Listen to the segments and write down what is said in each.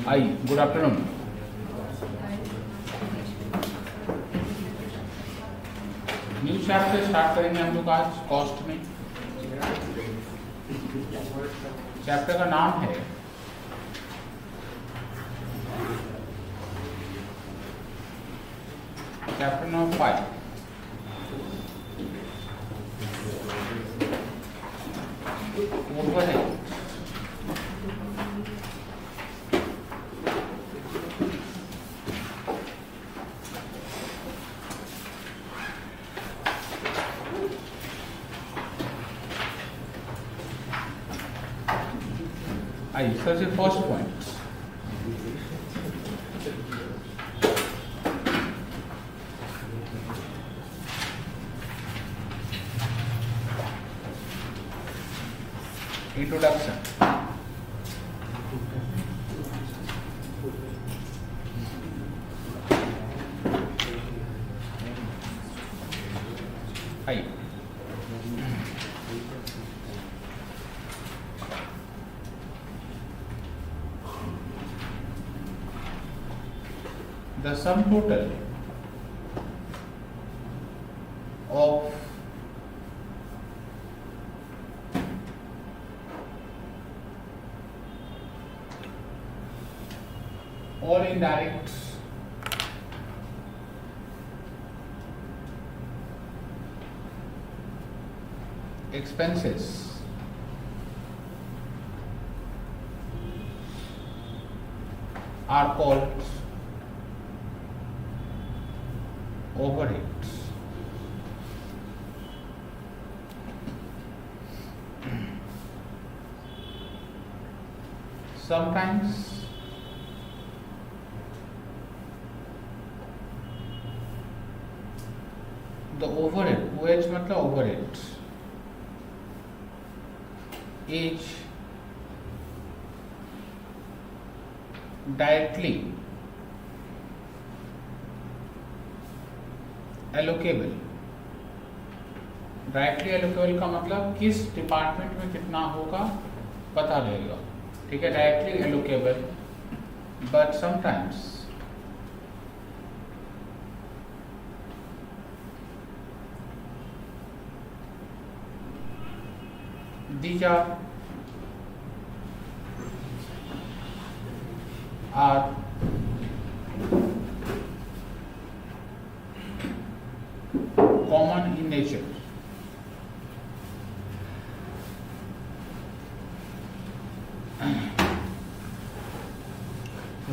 आई good afternoon. New chapter start करेंगे हम लोग आज कॉस्ट में। चैप्टर का नाम है चैप्टर नंबर 5। ओवरहेड। आइए सबसे फर्स्ट पॉइंट, इंट्रोडक्शन। आइए the sum total of all indirect expenses are called overheads. Sometimes the overhead, OH मतलब overhead, is directly allocable. Directly allocable का मतलब किस डिपार्टमेंट में कितना होगा पता रहेगा, ठीक है। Directly allocable, but sometimes these are common in nature.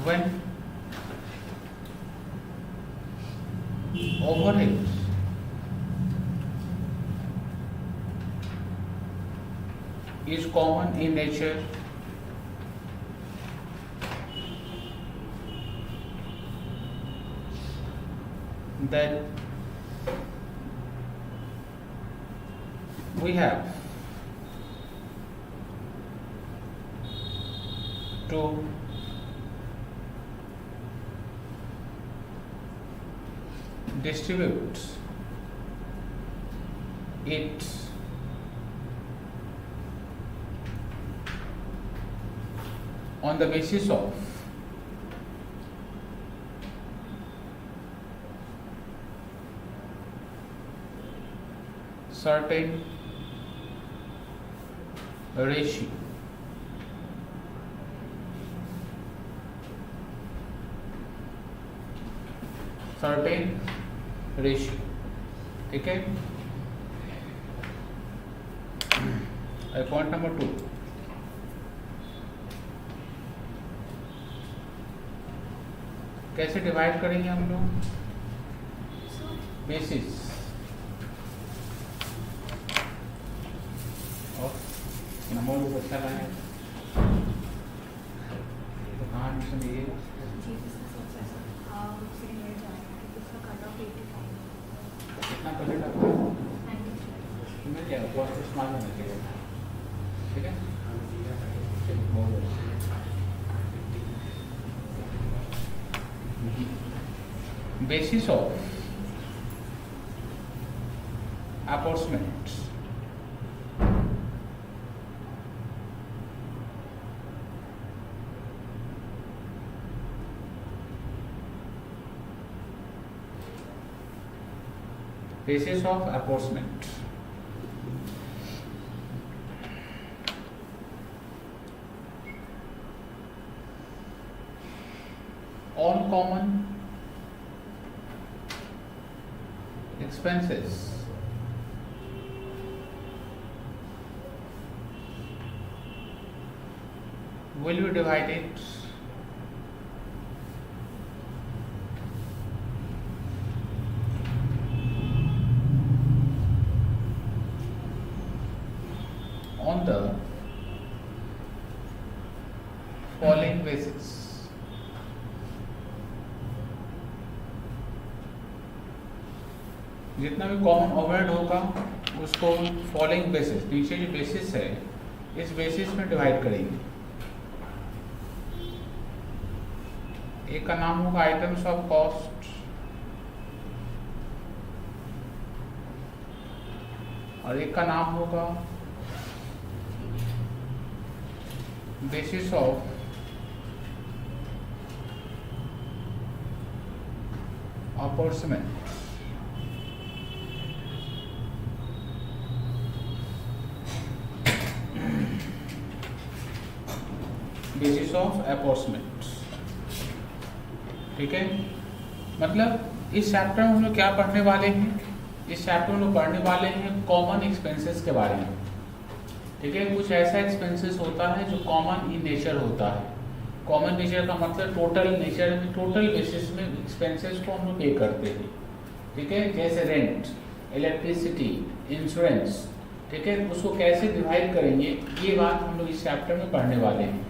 When overheads is common in nature, then we have to distribute it on the basis of certain ratio. Certain ratio, ठीक है। पॉइंट नंबर 2, कैसे divide करेंगे हम लोग? Basis number बहुत अच्छा रहा है, तो कहाँ एडमिशन दीजिएगा? कितना बजट आपका? मिल जाएगा, कॉस्ट स्मार्ट होना चाहिए, ठीक है। basis of apportionment basis of apportionment. All common expenses will be divided on the following basis. जितना भी कॉमन ओवरहेड होगा उसको फॉलोइंग बेसिस, नीचे जो बेसिस है इस बेसिस में डिवाइड करेंगे। एक का नाम होगा आइटम्स ऑफ कॉस्ट और एक का नाम होगा बेसिस ऑफ अपॉर्चमेंट। बेसिस ऑफ अपॉर्चमेंट, ठीक है। मतलब इस चैप्टर में हम लोग क्या पढ़ने वाले हैं, इस चैप्टर में हम लोग पढ़ने वाले हैं कॉमन एक्सपेंसेस के बारे में, ठीक है। कुछ ऐसा एक्सपेंसेस होता है जो कॉमन इन नेचर होता है। कॉमन नेचर का मतलब टोटल नेचर में, टोटल बेसिस में एक्सपेंसेस को हम लोग पे करते हैं, ठीक है। जैसे रेंट, इलेक्ट्रिसिटी, इंश्योरेंस, ठीक है। उसको कैसे डिवाइड करेंगे ये बात हम लोग इस चैप्टर में पढ़ने वाले हैं,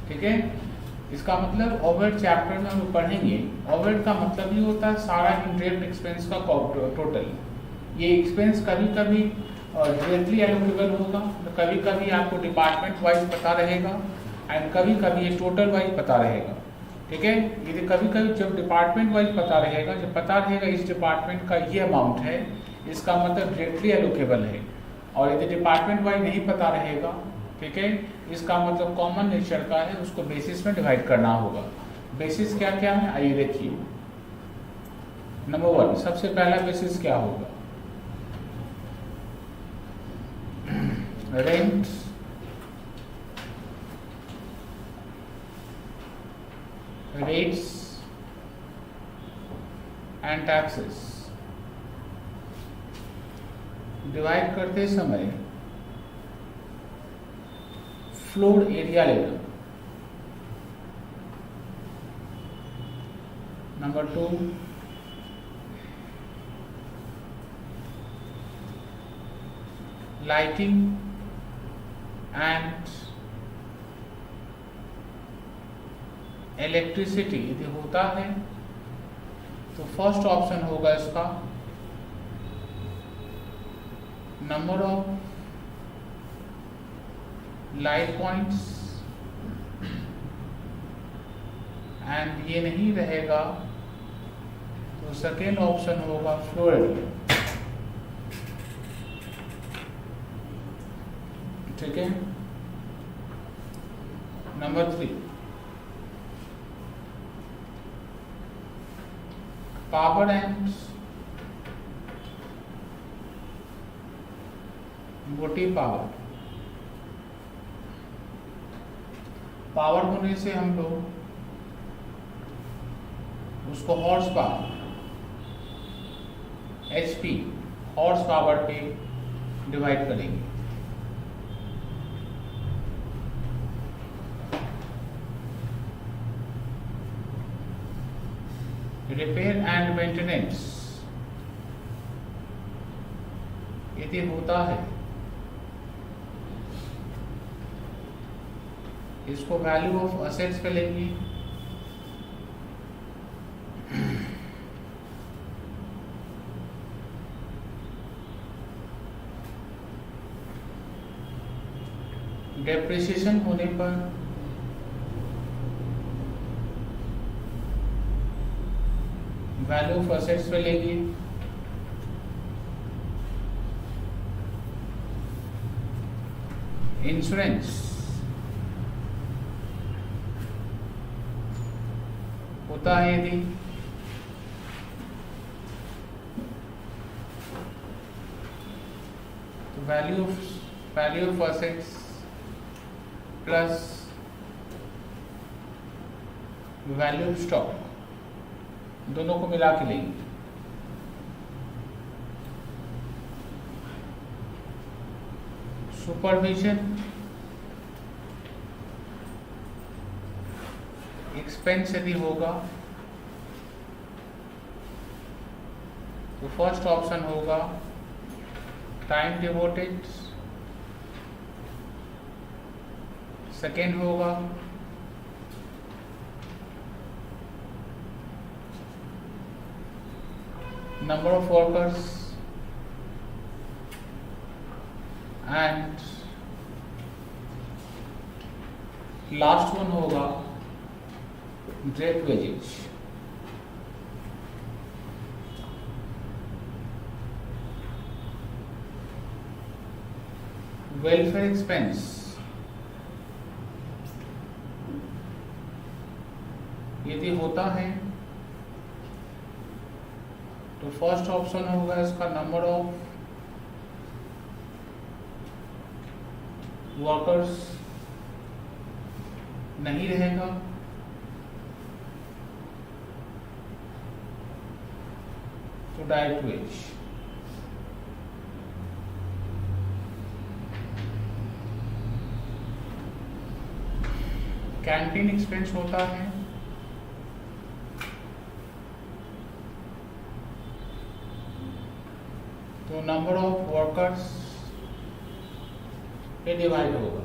ठीक है। इसका मतलब ओवरहेड चैप्टर में हम लोग पढ़ेंगे। ओवरहेड का मतलब ही होता है सारा इनडायरेक्ट एक्सपेंस का टोटल। ये एक्सपेंस कभी कभी डायरेक्टली एलोकेबल होगा, कभी कभी आपको डिपार्टमेंट वाइज पता रहेगा एंड कभी कभी ये टोटल वाइज पता रहेगा, ठीक है। ये कभी कभी जब डिपार्टमेंट वाइज पता रहेगा, जब पता रहेगा इस डिपार्टमेंट का ये अमाउंट है, इसका मतलब डायरेक्टली एलोकेबल है। और यदि डिपार्टमेंट वाइज नहीं पता रहेगा, ठीक है, इसका मतलब कॉमन नेचर का है, उसको बेसिस में डिवाइड करना होगा। बेसिस क्या क्या है आइए देखिए। नंबर 1, सबसे पहला बेसिस क्या होगा, rent, rates and taxes. Divide करते समय फ्लोर एरिया लेना। नंबर 2, लाइटिंग एंड इलेक्ट्रिसिटी यदि होता है तो फर्स्ट ऑप्शन होगा इसका number of light points and ये नहीं रहेगा तो सेकेंड ऑप्शन होगा फ्लोर एरिया, ठीक है। Number 3, power and motive power. Power होने से हम लोग उसको horse power, HP, horse power पे डिवाइड करेंगे। रिपेयर एंड मेंटेनेंस यदि होता है, इसको वैल्यू ऑफ असेट्स पे लेंगे। डेप्रिसिएशन होने पर वैल्यू ऑफ असेट्स पे लेंगे। इंश्योरेंस होता है यदि value of assets plus value of stock, दोनों को मिला के लेंगे। सुपरविजन एक्सपेंस यदि होगा तो फर्स्ट ऑप्शन होगा टाइम डिवोटेड, सेकेंड होगा number of workers and last one होगा डायरेक्ट वेजेज। वेलफेयर एक्सपेंस यदि होता है तो फर्स्ट ऑप्शन होगा इसका नंबर ऑफ वर्कर्स नहीं रहेगा, तो डायरेक्ट वेज। कैंटीन एक्सपेंस होता है तो नंबर ऑफ वर्कर्स पे डिवाइड होगा।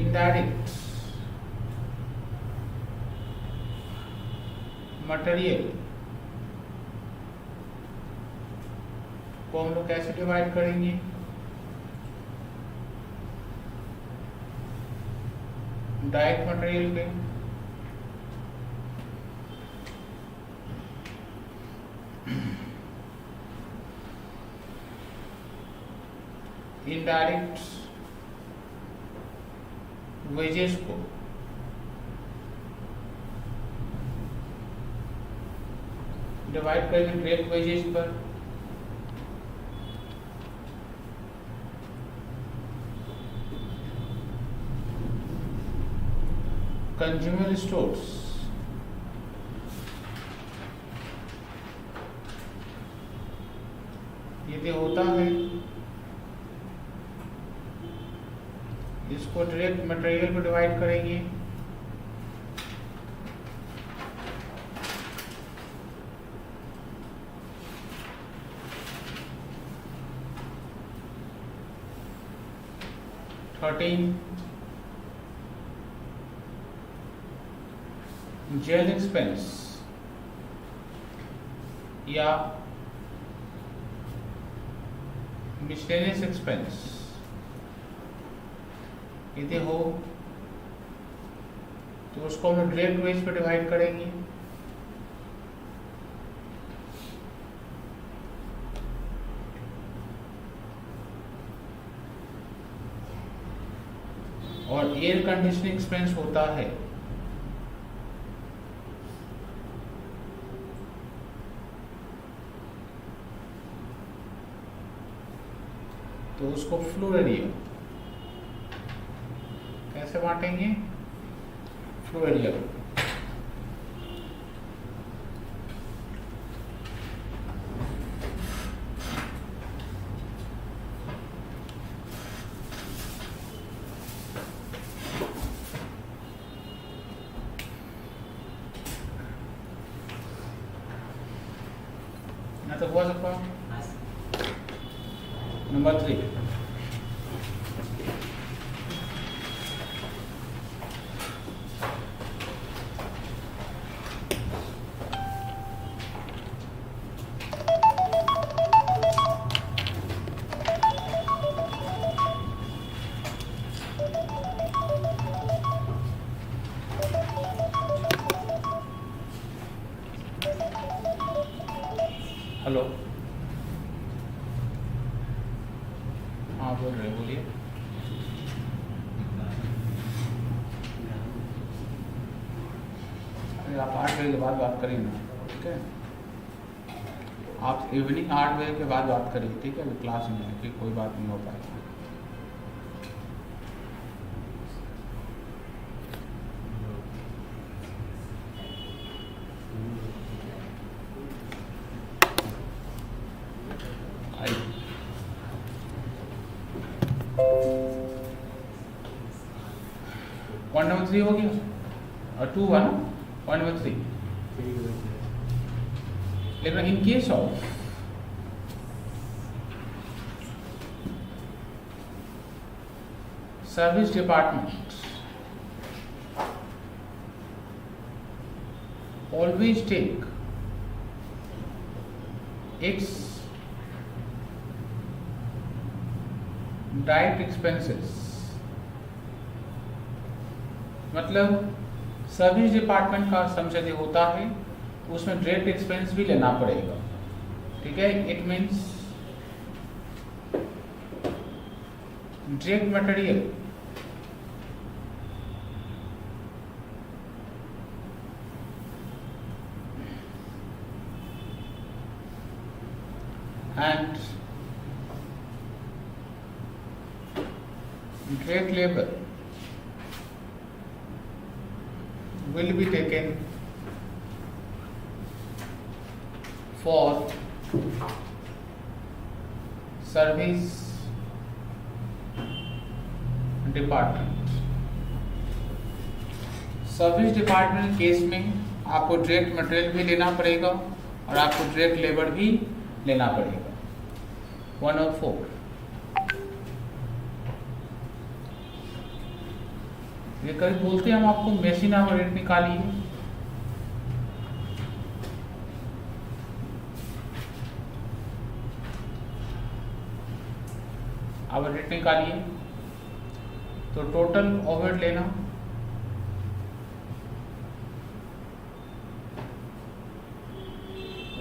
इनडायरेक्ट मटेरियल को हम लोग कैसे डिवाइड करेंगे? डायरेक्ट मटेरियल पे इनडायरेक्ट वेजेस को डिवाइड करेंगे डायरेक्ट वेजेस पर। कंज्यूमर स्टोर्स यदि होता है इसको डायरेक्ट मटेरियल पर डिवाइड करेंगे। जेल एक्सपेंस या मिसलेनियस एक्सपेंस यदि हो तो उसको हम डायरेक्ट वेज पे डिवाइड करेंगे। और एयर कंडीशनिंग एक्सपेंस होता है तो उसको फ्लो एरिया कैसे बांटेंगे? फ्लो एरिया ना तो हुआ सबका। नंबर 3 हेलो, हाँ बोल रहे बोलिए। अरे आप 8 बजे के बाद बात करेंगे। ठीक है, आप इवनिंग 8 बजे के बाद बात करिए, ठीक है, अभी क्लास में है कि कोई बात नहीं हो पाएगी। पॉइंट नंबर 3 हो गया और 2 हुआ ना, पॉइंट नंबर 3। लेकिन in case of service department always take its direct expenses, मतलब सर्विस डिपार्टमेंट का समझे होता है उसमें डायरेक्ट एक्सपेंस भी लेना पड़ेगा, ठीक है। It means direct material and direct labor will be taken for service department. Service department case में आपको डायरेक्ट मटेरियल भी लेना पड़ेगा और आपको डायरेक्ट लेबर भी लेना पड़ेगा। 1 और 4 ये कभी बोलते हैं हम आपको मशीन आवर रेट निकालिए, आवर रेट निकालिए तो टोटल ओवरहेड लेना,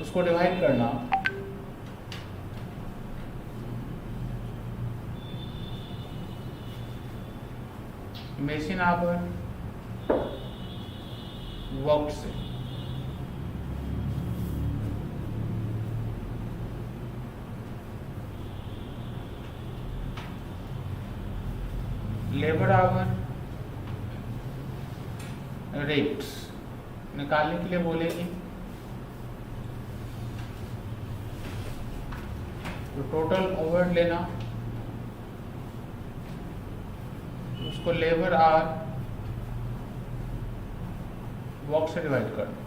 उसको डिवाइड करना मशीन आवर वर्क से। लेबर आवर रेट्स निकालने के लिए बोलेगी तो टोटल ओवरहेड लेना, उसको लेबर आवर वर्क से डिवाइड करना।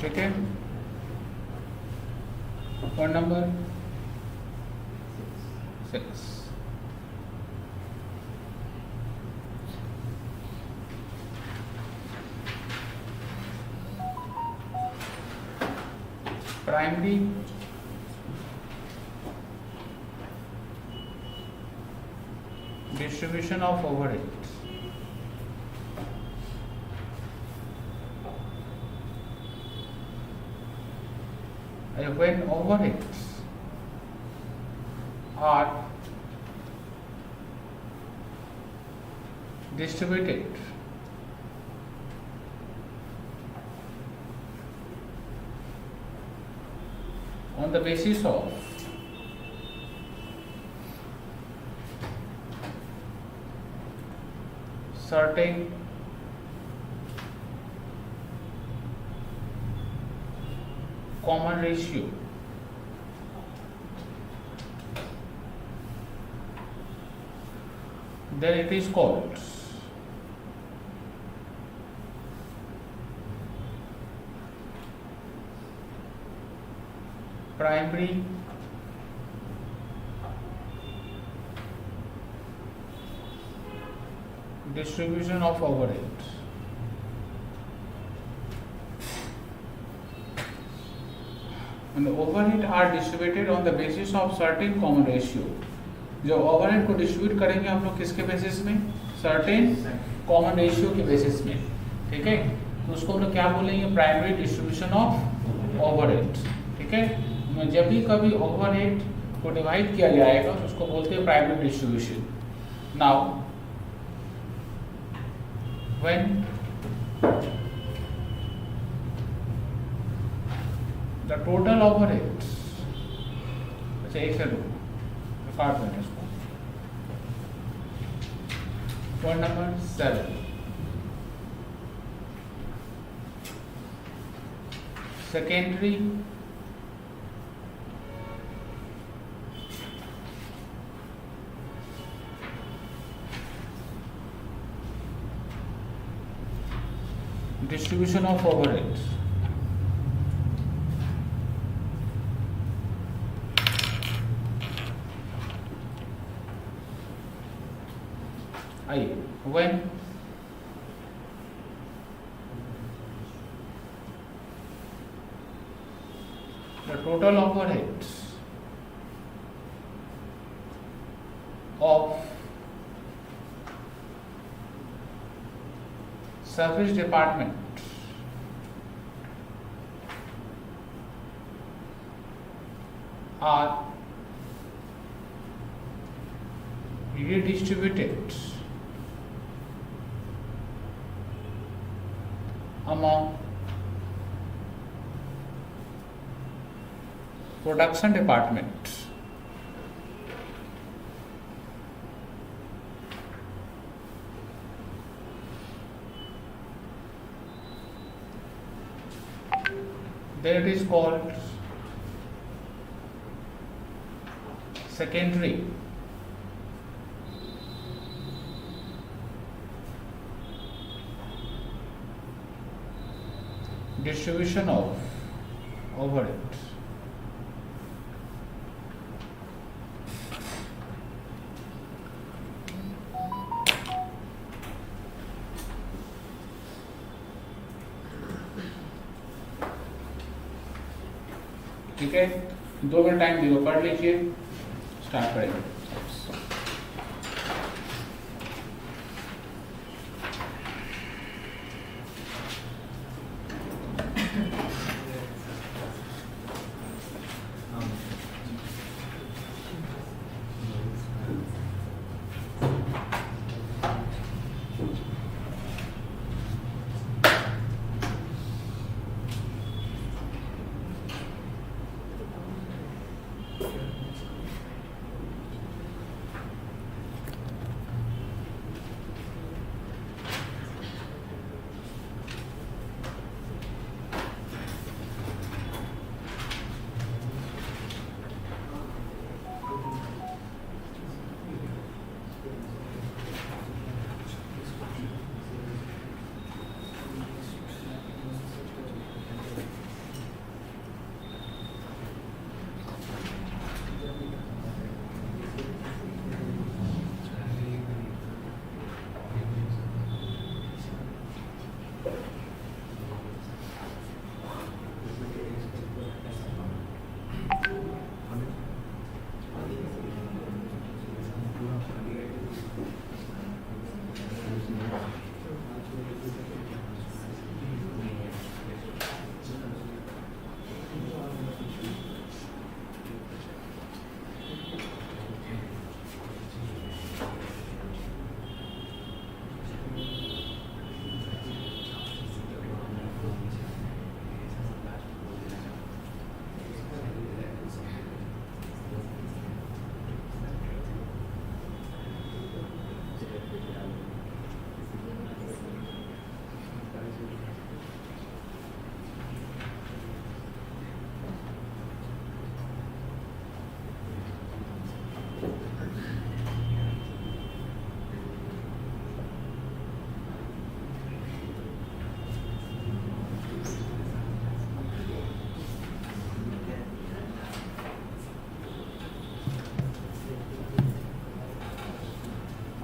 ठीक है, point number 6। Primary distribution of overheads. When overheads are distributed on the basis of certain common ratio, then it is called primary distribution of overheads. And the overhead are distributed on the basis of certain common ratio. जो overhead को distribute करेंगे हम लोग किसके basis में, certain common ratio के basis में, ठीक है, तो उसको हम लोग क्या बोलेंगे, प्राइमरी डिस्ट्रीब्यूशन ऑफ ओवरहेड, ठीक है। जब भी कभी ओवरहेड को डिवाइड किया जाएगा तो उसको बोलते हैं primary distribution. Now when the total overhead, अच्छा एक से दो काट देना इसको, point number 7, secondary distribution of overheads, when the total overheads of service department are redistributed among production department, then it is called secondary distribution of overhead। ठीक है, 2 minute time दियो, पढ़ लीजिए, स्टार्ट करेंगे।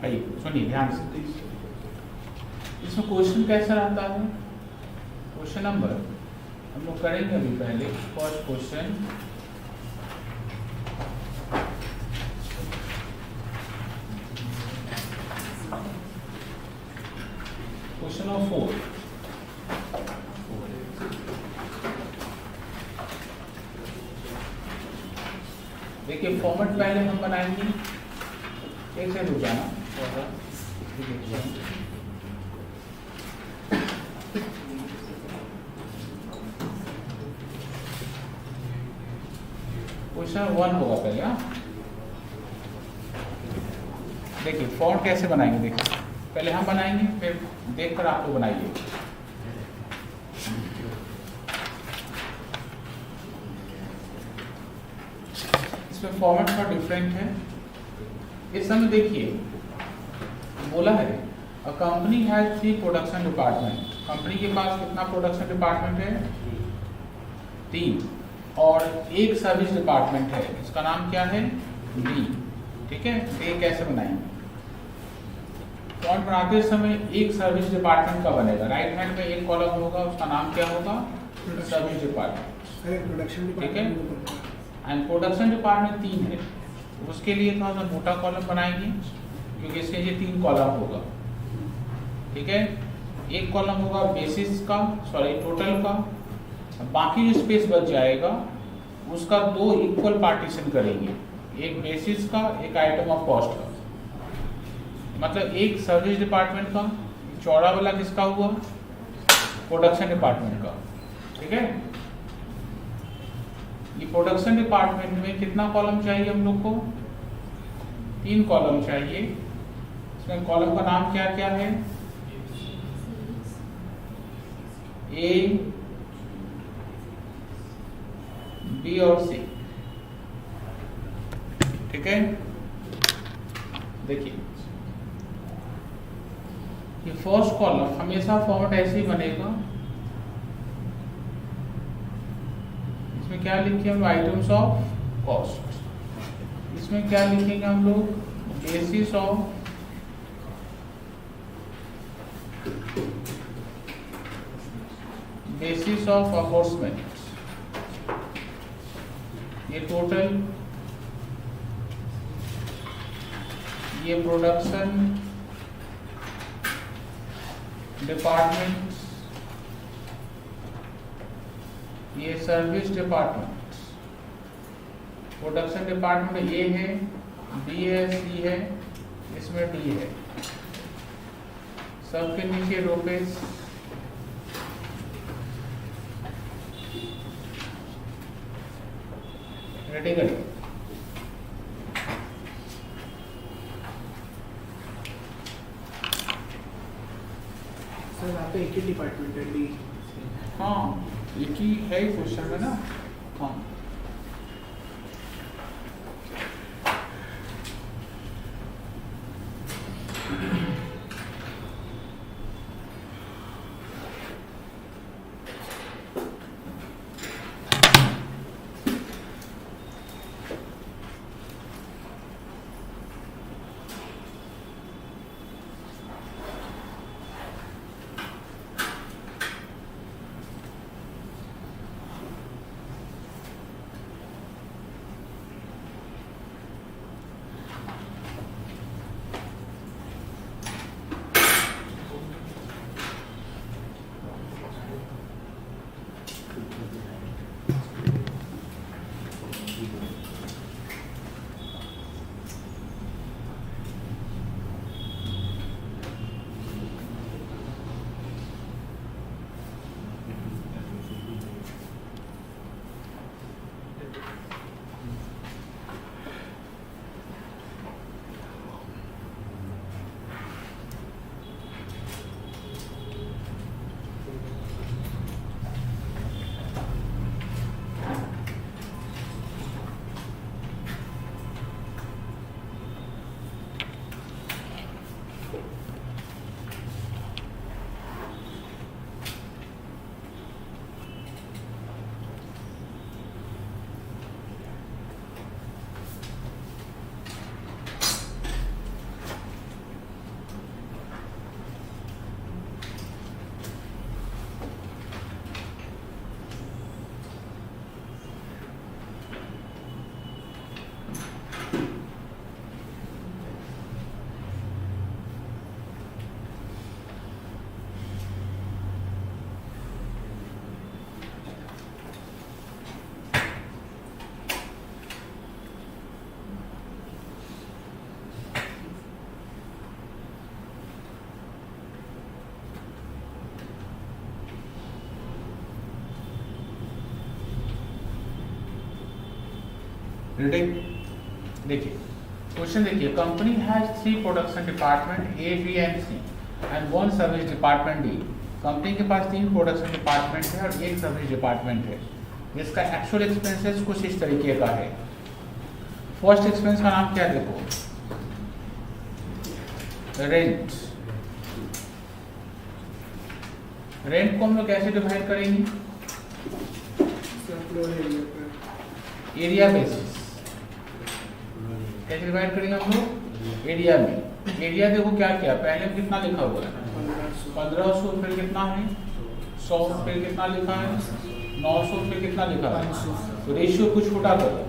आइए सुनिए ध्यान से, इसमें क्वेश्चन कैसा रहता है। क्वेश्चन नंबर हम लोग करेंगे अभी पहले फर्स्ट क्वेश्चन। 4। देखिए फॉर्मेट पहले हम बनाएंगे, एक से रुक जाना क्वेश्चन 1 होगा पहले। देखिए फॉन्ट कैसे बनाएंगे, देखिए पहले हम बनाएंगे फिर देखकर आप लोग बनाइए। इसमें फॉर्मेट थोड़ा डिफरेंट है। इस समय देखिए बोला है a company has 3 production department. Company के पास कितना प्रोडक्शन डिपार्टमेंट है? 3। और एक सर्विस डिपार्टमेंट है, इसका नाम क्या है? डी। ठीक है, ये कैसे बनाएंगे? फॉन्ट बनाते समय एक सर्विस डिपार्टमेंट का बनेगा, राइट हैंड में एक कॉलम होगा, उसका नाम क्या होगा? Service department. ठीक है, एंड प्रोडक्शन डिपार्टमेंट 3 है, उसके लिए थोड़ा सा मोटा कॉलम बनाएंगे क्योंकि इसके लिए 3 कॉलम होगा। ठीक है, एक कॉलम होगा बेसिस का, सॉरी टोटल का, बाकी जो स्पेस बच जाएगा उसका 2 इक्वल पार्टीशन करेंगे, एक बेसिस का, एक आइटम ऑफ कॉस्ट का। मतलब एक सर्विस डिपार्टमेंट का, चौड़ा वाला किसका हुआ? प्रोडक्शन डिपार्टमेंट का। ठीक है, ये प्रोडक्शन डिपार्टमेंट में कितना कॉलम चाहिए हम लोग को? 3 कॉलम चाहिए। इसमें कॉलम का नाम क्या क्या है? ए, बी और सी। ठीक है, देखिए ये फर्स्ट कॉलम हमेशा फॉर्मेट ऐसे ही बनेगा। इसमें क्या लिखेंगे हम? Items of cost. इसमें क्या लिखेंगे हम लोग? Basis of apportionment. ये टोटल, ये प्रोडक्शन डिपार्टमेंट, ये service department. Production department A है, बी है, सी है, इसमें डी है। सबके नीचे रोपेस। रेडी करिए। सर आप एक ही डिपार्टमेंट है डी? हाँ, एक ही है क्वेश्चन में ना। हाँ, रीडिंग देखिए, क्वेश्चन देखिए, company has 3 production department A, B and C and 1 service department D. Company के पास 3 प्रोडक्शन डिपार्टमेंट है और 1 सर्विस डिपार्टमेंट है, जिसका एक्चुअल एक्सपेंसेस कुछ इस तरीके का है। फर्स्ट एक्सपेंस का नाम क्या है, देखो, रेंट। रेंट को हम लोग कैसे डिवाइड करेंगे, एरिया बेसिस। कैसे डिवाइड करेंगे हम लोग, एरिया में। एरिया देखो क्या क्या, पहले कितना लिखा हुआ है 1500, फिर कितना है 100, फिर कितना लिखा है 900, फिर कितना लिखा है। तो रेशियो कुछ छोटा करो,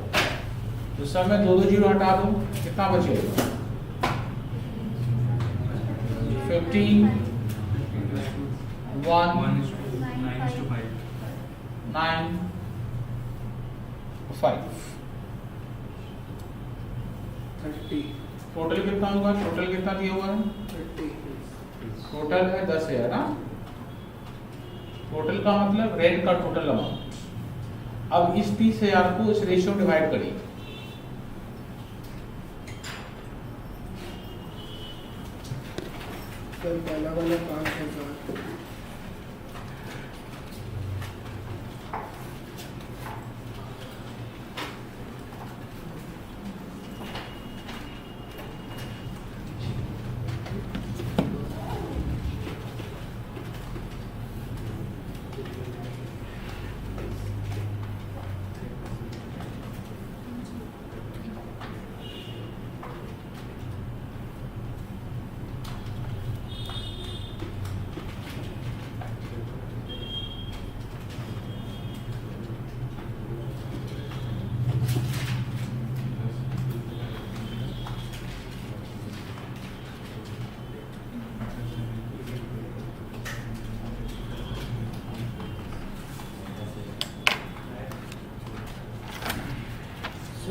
तो सब में 2 जीरो हटा दो, कितना बचेगा 15 1 9 5। 30 टोटल कितना होगा, टोटल कितना दिया हुआ है, 30 टोटल है 10,000 ना। टोटल का मतलब रेंट का टोटल अमाउंट। अब इस 30,000 को इस रेशियो में डिवाइड करिए। सर पहला वाला 5,000,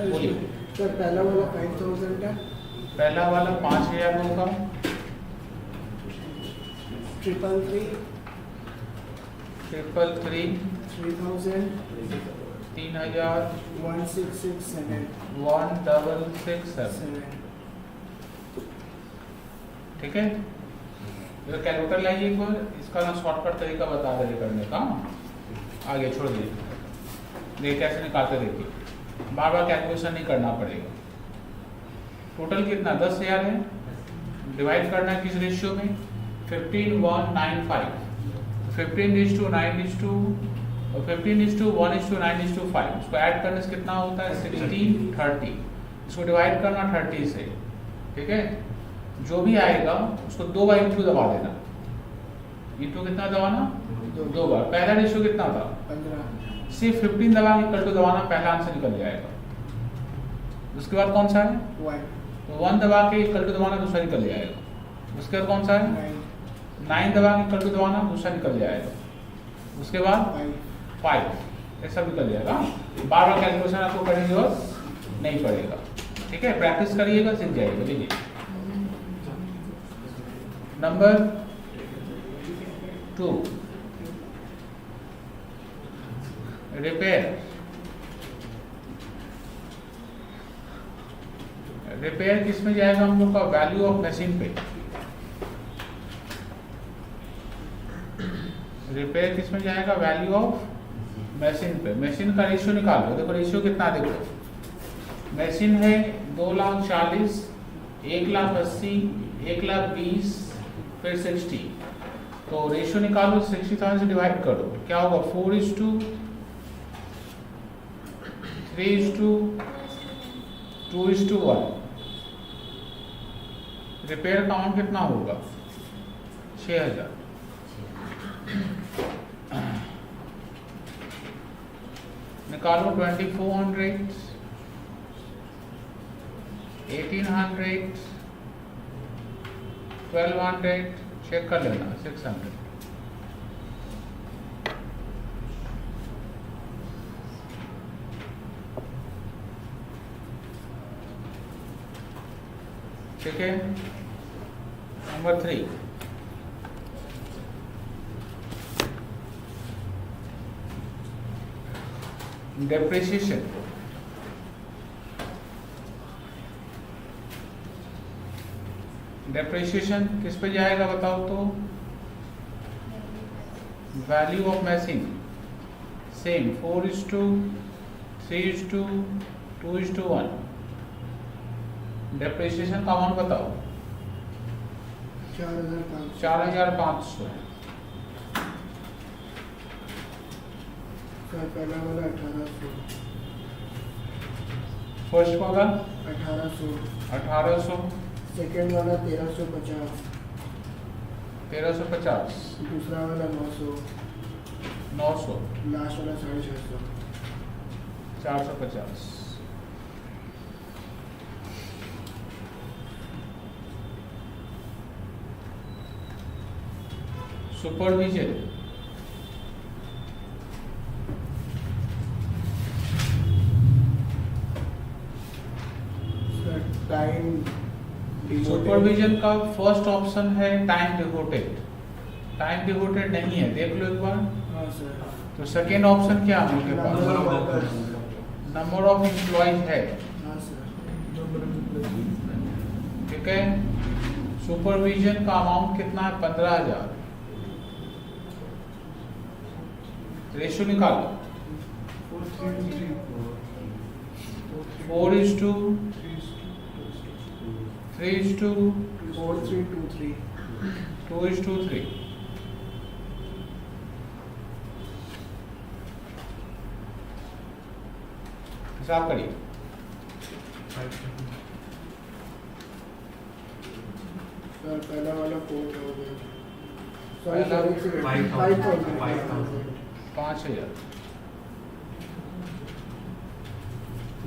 बोलिए। सर पहला वाला 5,000 है, पहला वाला 5,000 होगा, 333 333 3,000 3,000 1667 1667। ठीक है, तो कैलकुलेटर लाइए एक बार, इसका ना शॉर्टकट तरीका बता दे करने का, आगे छोड़ दीजिए। ये कैसे निकालते देखिए, बार बार कैलकुलेशन नहीं करना पड़ेगा। टोटल कितना 10,000 है, डिवाइड करना है किस रेशियो में, 15:195। 15:9:2 और 15:1:9:5। इसको ऐड करने से कितना होता है 16:30। इसको डिवाइड करना 30 से, ठीक है। जो भी आएगा उसको 2 बार इंटू दबा देना। इंटू कितना दबाना, 2 बार। पहला रेशियो कितना था 15, सिर्फ 15 दबा इक्वल टू दबाना, पहला आंसर निकल जाएगा। उसके बाद कौन सा है, 1 तो 1 दबा के इक्वल टू दबाना, दूसरा निकल जाएगा। उसके बाद कौन सा है, 9 9 दबा के इक्वल टू दबाना, दूसरा निकल जाएगा। उसके बाद 5, ये सब निकल जाएगा। बार बार कैलकुलेशन आपको करने की जरूरत नहीं पड़ेगा, ठीक है। प्रैक्टिस करिएगा, सीख जाइएगा। देखिए नंबर 2, रिपेयर। रिपेयर किस में जाएगा हम लोग का, वैल्यू ऑफ मशीन पे। रिपेयर किस में जाएगा, वैल्यू ऑफ मशीन पे। मशीन का रेशियो निकालो, देखो रेशियो कितना, देखो मशीन है 2,40,000, 1,80,000, 1,20,000, फिर 60। तो रेशियो निकालो, 60,000 से डिवाइड करो, क्या होगा 4:3:2 2:1। रिपेयर का अमाउंट कितना होगा 6,000। निकालो 2,400, 1,800, 1,200, चेक कर लेना 600। ठीक है। Number 3, depreciation. डेप्रिसिएशन किस पे जाएगा बताओ तो? Value of machine same 4:3:2:1। Depreciation का अमाउंट बताओ। 4,500। सर पहला वाला 1800, फर्स्ट वाला 1800, 1800, सेकेंड वाला 1350, 1350, दूसरा वाला 900, 900, लास्ट वाला 650। 450। सुपरविजन सर टाइम सुपरविजन का फर्स्ट ऑप्शन है टाइम डिवोटेड। टाइम डिवोटेड नहीं है, देख लो एक बार। हाँ सर। तो सेकेंड ऑप्शन क्या है उनके पास? हाँ नंबर ऑफ एम्प्लॉयज है, सर। ठीक है। सुपरविजन का अमाउंट कितना है? 15,000। रेशियो निकालो। 4:3:3, 2:3 हिसाब करिए। सर पहला वाला 4,000, पहला 5,000, 5,000।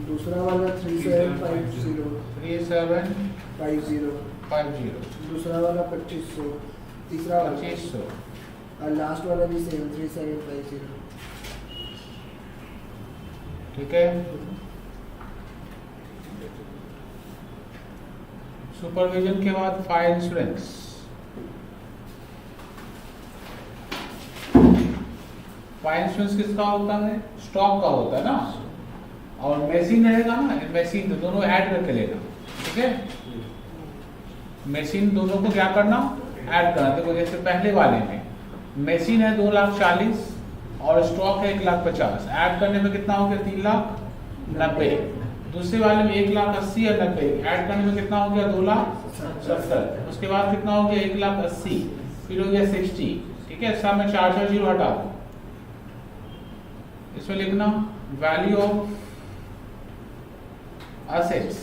दूसरा वाला 3,750, 3,750, दूसरा वाला 2,500, तीसरा वाला 2,500, और लास्ट वाला भी सेम 3,750। ठीक है। सुपरविजन के बाद फायर इंश्योरेंस। फायर इंश्योरेंस किसका होता है? स्टॉक का होता है ना। और मशीन रहेगा ना, मशीन तो दोनों ऐड करके लेना, ठीक है। मशीन दोनों को क्या करना? ऐड करना। देखो जैसे पहले वाले में मशीन है 2,40,000 और स्टॉक है 1,50,000। ऐड करने में कितना हो गया? 3,90,000। दूसरे वाले में 1,80,000 और 90 ऐड करने में कितना हो गया? 2,70,000। उसके बाद कितना हो गया? 1,80,000, फिर हो गया 60। ठीक है। सब में 4 जीरो हटा दो। इसमें लिखना वैल्यू ऑफ असेट्स।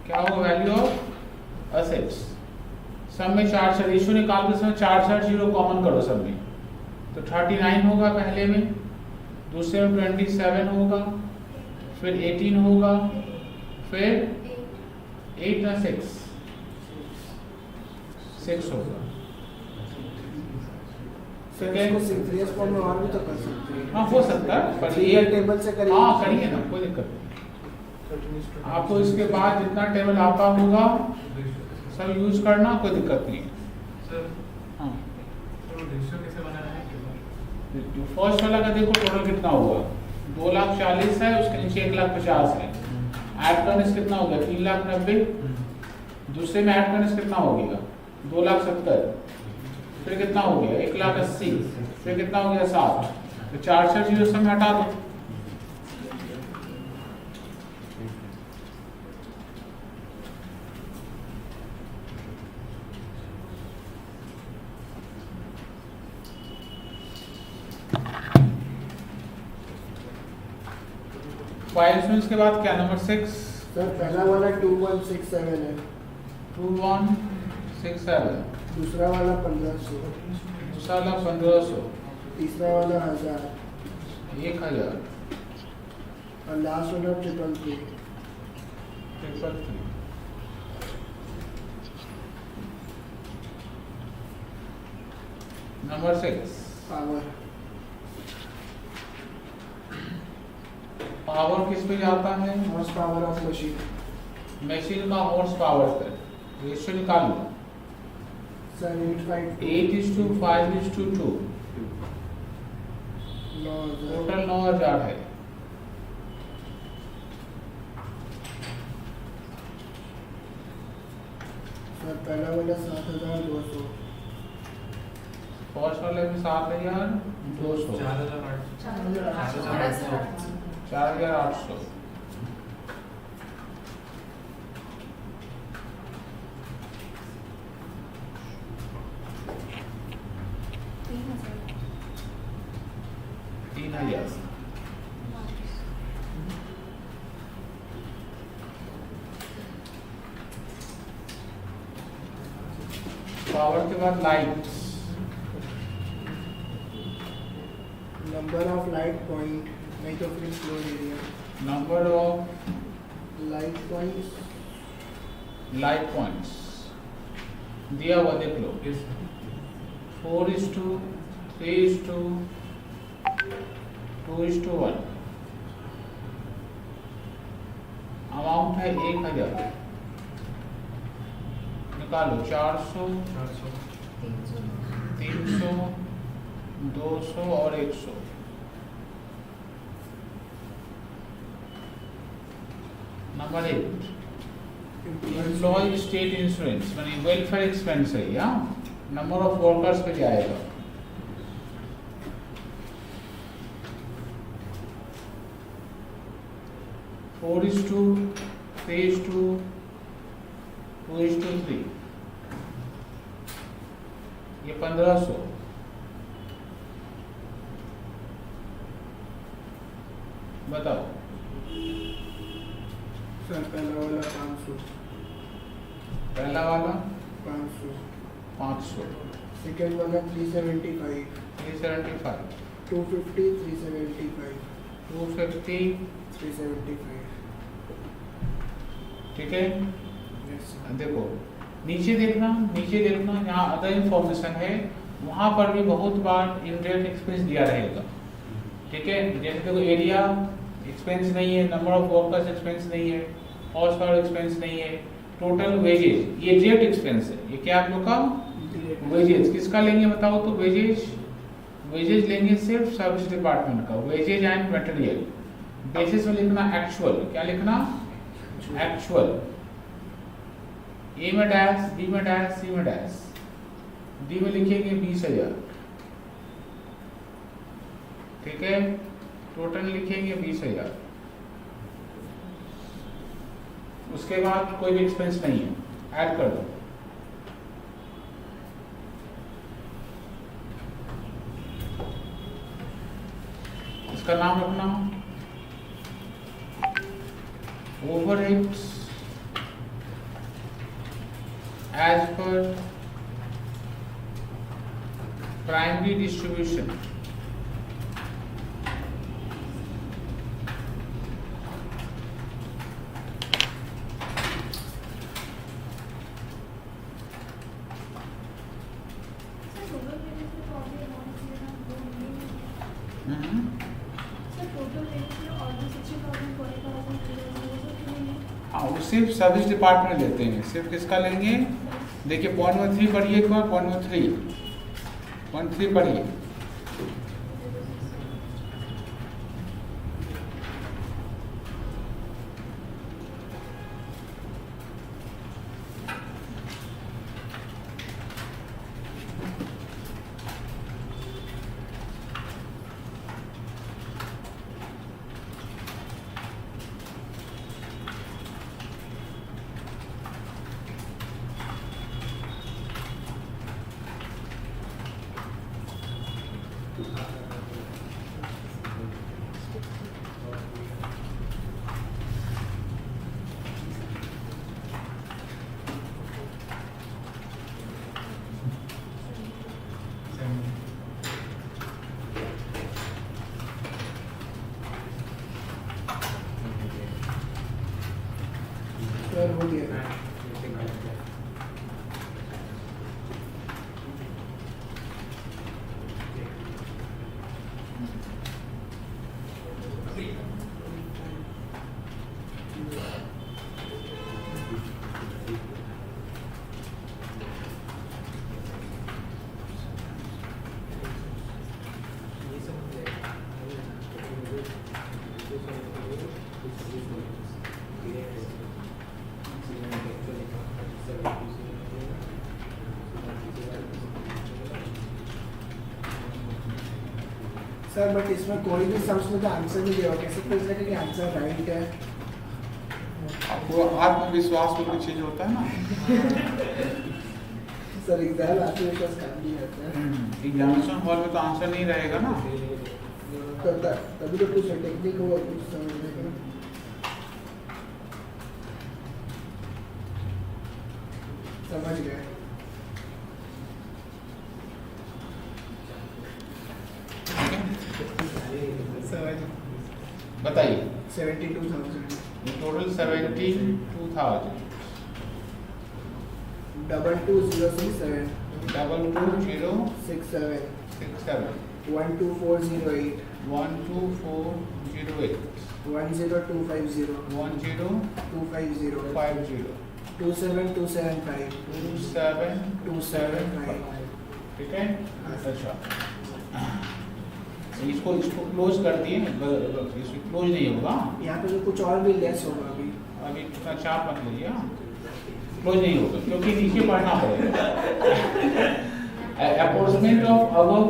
क्या होगा? Value of assets. सब में 4 रेशियो निकाल के इसमें 4 जीरो कॉमन करो सब में। तो 39 होगा पहले में, दूसरे में 27 होगा, फिर 18 होगा, फिर 8 ना 6 होगा। सर इसको सिंक्रियस फॉर्म में और भी तो कर सकते हैं। हाँ हो सकता है, पर ये टेबल से करिए। हाँ करिए ना, कोई दिक्कत नहीं। आपको इसके बाद जितना टेबल आता होगा सब यूज करना, कोई दिक्कत नहीं है। हाँ फर्स्ट वाला का देखो टोटल कितना हुआ? 2,40,000 है, उसके नीचे 1,50,000 है। ऐड करने से कितना हो गया? 3,90,000। दूसरे में ऐड करने से कितना हो गया? 2,70,000। फिर कितना हो गया? 1,80,000। फिर कितना हो गया? 7। तो 4 जीरो सब में हटा दो। फायर इंश्योरेंस के बाद क्या? नंबर 6। सर पहला वाला 2,167 है, 2,167। दूसरा वाला 1,500, दूसरा वाला 1,500, तीसरा वाला 1,000 1,000, और लास्ट वाला 3,333। 333। Number 6 power. पावर किस पे जाता है? Horse power of machine. Machine का हॉर्स पावर पे रेशियो निकाल लो। सर 8,5 8:5:2 टोटल 9,000 है। सर सर पहला वाला 7,200, फर्स्ट वाले में 7,200, 4,800। तीन हजार। पावर के बाद lights, number of light point नहीं तो free floor area, number of light points दिया हुआ देख लो, 4:3:2:1, अमाउंट है 1,000, निकालो 400, 300, 200 और 100। नंबर 8 एम्प्लॉय स्टेट इंश्योरेंस मानी वेलफेयर एक्सपेंस है, या नंबर ऑफ वर्कर्स पे जाएगा। फोर इज टू, 3:2:3, ये 1,500। बताओ सर पहला वाला 500, पहला वाला 500, 500, सेकेंड वाला 375, 375, 250, 375, 250, 375। ठीक है। Yes sir. देखो नीचे देखना यहाँ अदर इंफॉर्मेशन है, वहाँ पर भी बहुत बार इनडायरेक्ट एक्सपेंस दिया रहेगा। ठीक है, जैसे देखो एरिया एक्सपेंस नहीं है, नंबर ऑफ वर्कर्स एक्सपेंस नहीं है, हॉर्स पावर एक्सपेंस नहीं है, टोटल वेजेज ये डायरेक्ट एक्सपेंस है। ये क्या आप लोग का वेजेज किसका लेंगे बताओ तो? वेजेज लेंगे सिर्फ सर्विस डिपार्टमेंट का, वेजेज एंड मटेरियल। बेसिस में लिखना एक्चुअल, क्या लिखना? एक्चुअल। ए में डैश, बी में डैश, सी में डैश, डी में लिखेंगे 20,000। ठीक है, टोटल लिखेंगे 20,000। उसके बाद कोई भी एक्सपेंस नहीं है, ऐड कर दो। इसका नाम रखना overheads as per primary distribution. हाँ, वो सिर्फ सर्विस डिपार्टमेंट लेते हैं। सिर्फ किसका लेंगे? देखिए पॉइंट नंबर 3 पढ़िए एक बार, पॉइंट नंबर 3 पढ़िए। सर हो गया। सर बट इसमें कोई भी सम्स में तो आंसर नहीं दिया, कैसे पता चलेगा कि आंसर राइट है? आपको आत्मविश्वास में चीज होता है ना। सर एग्जाम आत्मविश्वास काम नहीं आता है। एग्जामिनेशन हॉल में तो आंसर नहीं रहेगा ना। तो तभी तो कुछ टेक्निक होगा कुछ समझने का। समझ गए। बताइए 72,000 टोटल 72,000 22067 22067 12408 12408 10250 10250 27275 27275 ठीक है। अच्छा इसको क्लोज कर दिए, इसको क्लोज नहीं होगा। यहाँ पे तो कुछ और भी लेस होगा अभी। अभी इतना चाप मत लीजिए, क्लोज नहीं होगा क्योंकि नीचे पढ़ना पड़ेगा। अप्रोक्सीमेट ऑफ अबव,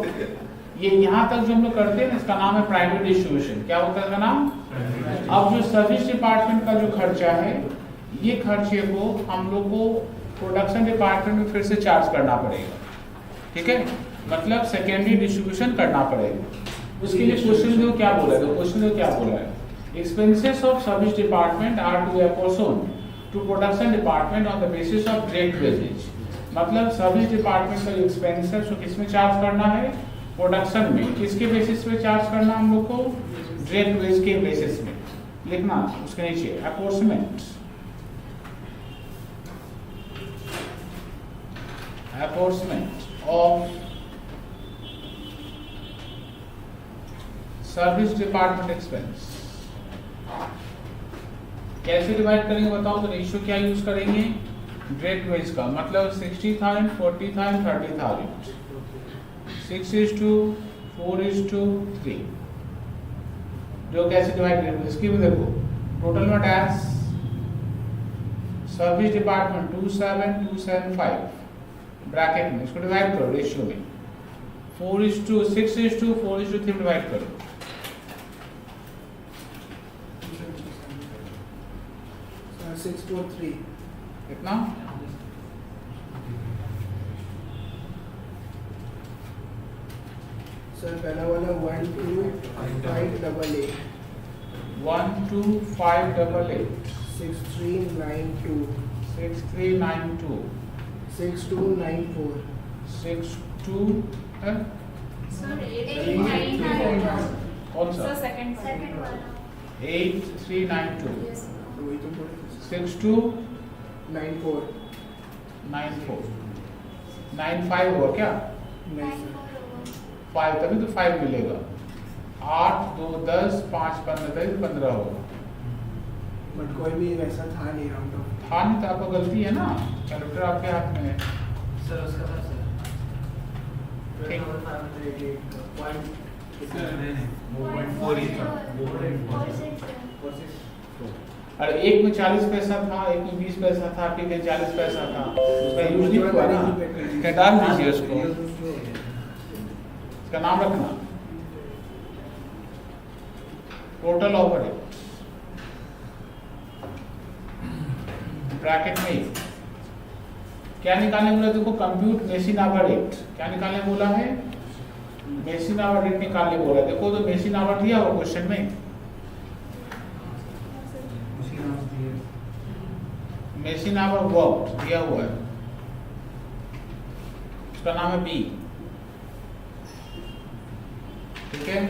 ये यहाँ तक जो हम लोग करते हैं इसका नाम है प्राइवेट डिस्ट्रीब्यूशन। क्या होता है इसका नाम? अब जो सर्विस डिपार्टमेंट का जो खर्चा है, ये खर्चे को हम लोग को प्रोडक्शन डिपार्टमेंट में फिर से चार्ज करना पड़ेगा। ठीक है, मतलब सेकेंडरी डिस्ट्रीब्यूशन करना पड़ेगा। उसके लिए क्वेश्चन जो क्या बोला है, क्वेश्चन जो क्या बोला है, expenses of service department are to apportion to production department on the basis of direct wages. मतलब सर्विस डिपार्टमेंट का जो एक्सपेंस है उसको किस में चार्ज करना है? प्रोडक्शन में। किसके बेसिस पे चार्ज करना हम लोग को? डायरेक्ट वेज के बेसिस में। लिखना उसके नीचे अपोर्शमेंट ऑफ सर्विस डिपार्टमेंट एक्सपेंस। कैसे डिवाइड करेंगे बताओ? तो रेशियो क्या यूज करेंगे? डायरेक्ट वेज का, मतलब 60,000 40,000 30,000 6:4:3। जो कैसे डिवाइड करेंगे इसकी भी देखो। टोटल में टैक्स सर्विस डिपार्टमेंट 27,275 ब्रैकेट में, इसको डिवाइड करो रेशियो में 6:4:3 डिवाइड करो। 643 कितना? सर पहला वाला 12588 12588 6392 6392 6294 62 है? Sir, कौन सा? second one. 8392 Yes. वही तो बोले 6294 94 95 हुआ क्या? नहीं सर 5 तभी तो 5 मिलेगा। 8 2 10 5 15 15 होगा। बट कोई भी वैसा था नहीं राउंड ऑफ। था नहीं तो आपका गलती है ना, कैलकुलेटर आपके हाथ में है। सर उसका था सर ठीक। 12,588 पॉइंट नहीं, वो 0.4 ही था और एक में 40 पैसा था, एक में 20 पैसा था, ठीक है 40 पैसा था, उसका यूज नहीं हुआ ना, क्या डाल दीजिए उसको, इसका नाम रखना टोटल ओवरहेड ब्रैकेट में। क्या निकालने बोला? देखो कंप्यूट मेसिन आवर रेट। क्या निकालने बोला है? मेसिन आवर रेट निकालने बोला। देखो तो मेसिन आवर दिया हुआ क्वेश्चन में, मेसिन आवर वर्क दिया हुआ है, उसका नाम है बी। ठीक है,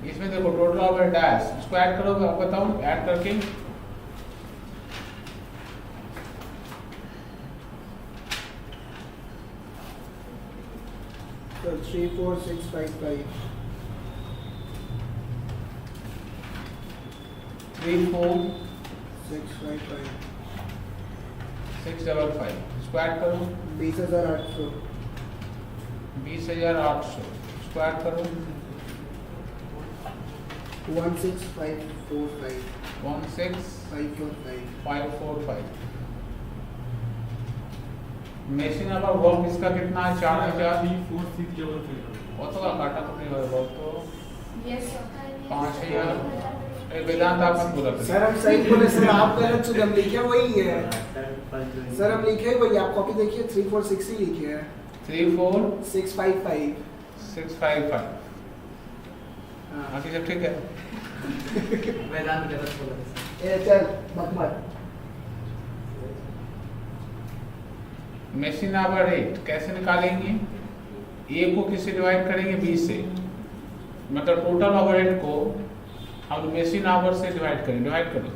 इसमें देखो टोटल ओवर डैश, इसको ऐड करोगे, आप बताओ ऐड करके। तो 34655 34655 इसको ऐड करो। 20,800 20,800 इसको ऐड करो। 16545 16545 545 मेशिन नंबर वर्क इसका कितना है 4000 4 तो का काटा तो नहीं होगा तो Yes. 5000 वेदांत आप मत बोला सर हम सही बोले सर, आप गलत सुन, हम लिखे वही है सर, हम लिखे वही, आप कॉपी देखिए 346 ही लिखे हैं 34655 655। हाँ बाकी सब ठीक है। वेदांत गलत बोला था। ए चल मत मेशिन नंबर 8 कैसे निकालेंगे? ए को किससे डिवाइड करेंगे? बी से, मतलब टोटल ओवरहेड को हम मेशिन आवर से डिवाइड करें। डिवाइड करो।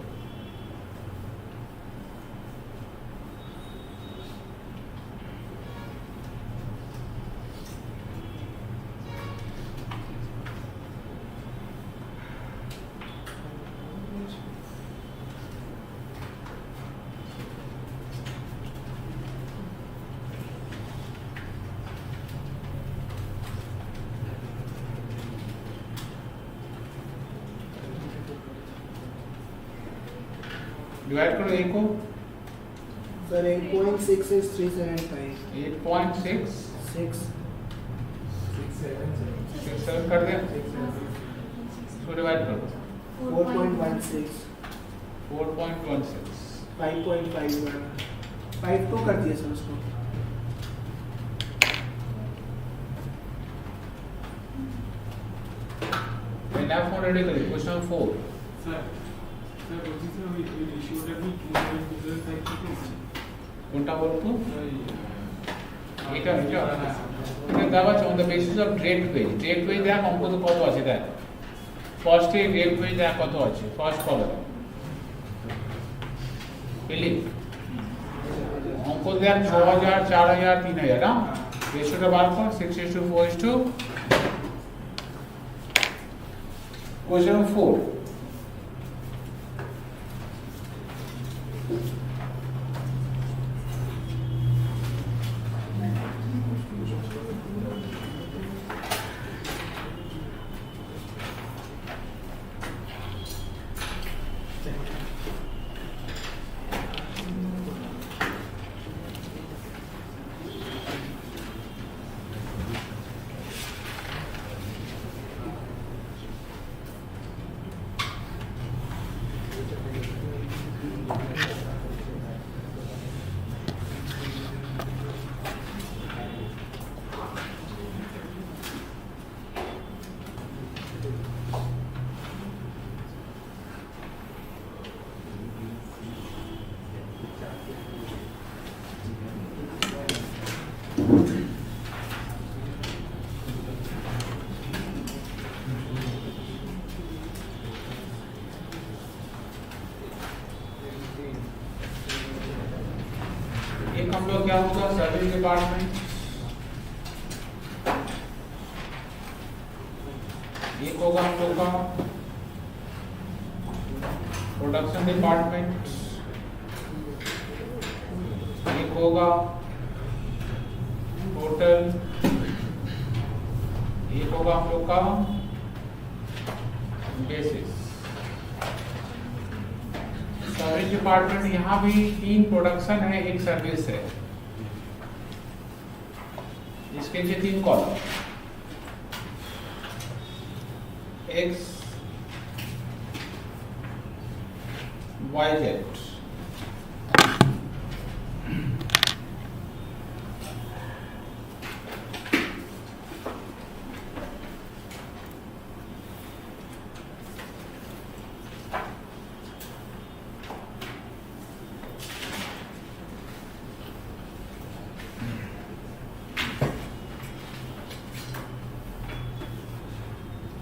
डिवाइड करो ए को। सर 8.6 is 375 8.6 6 7 कर दिया, इसको डिवाइड करो। 4.16 4.16 5.51 52 कर दिया सर उसको। एनएफ ऑलरेडी करी। क्वेश्चन 4 কোনটা বলতো? এটা এটা এটা দেওয়া আছে on the basis of date page. Date page দেখ অঙ্ক তো কত আছে দেখ। ফার্স্টে ডেট পেজ দেখ কত আছে, ফার্স্ট কলাম পেলি অঙ্ক দেখ 6000 4000 3000 না। রেশিওটা বার কর 6:4:2। কোশ্চেন 4 एक हम लोग क्या होगा सर्विस डिपार्टमेंट, एक होगा हम लोग का प्रोडक्शन डिपार्टमेंट, एक होगा टोटल, एक होगा हम लोग का बेसिस। सर्विस डिपार्टमेंट यहाँ भी 3 प्रोडक्शन है, एक सर्विस है। इसके लिए 3 column, X Y Z.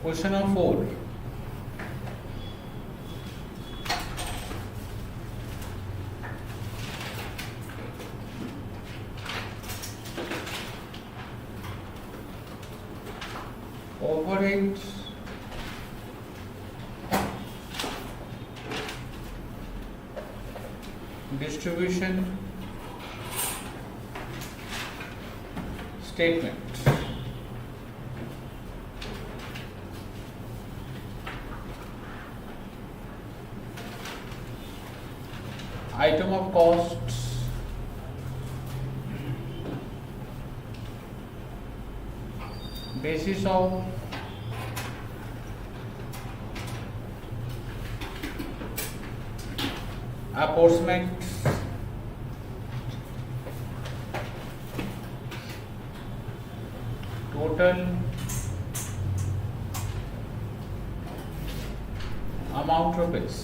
Question number 4. Overhead distribution statement. Item of costs, basis of approximate total amount rupees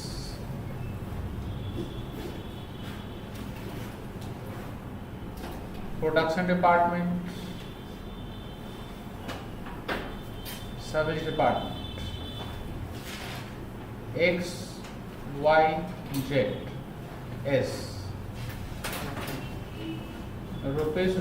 production department, service department, X, Y, Z, S, rupees.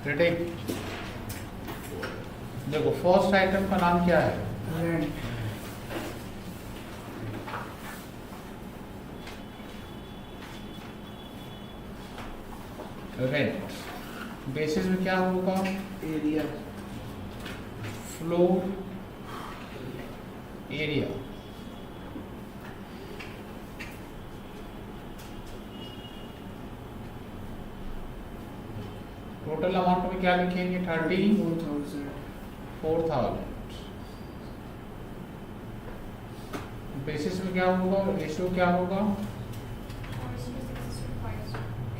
Ready? देखो first item का नाम क्या है? Rent. Rent. Basis में क्या होगा? Area. Floor area. Total amount में क्या लिखेंगे? 34,000। बेसिस में क्या होगा? रेशियो क्या होगा?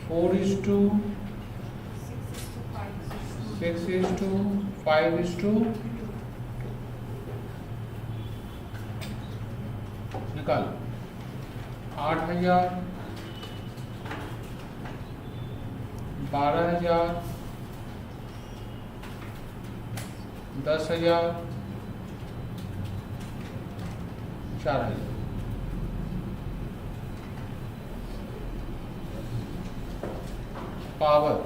4:6:5:2 निकाल। 8,000, 12,000, 10,000, 4,000। Power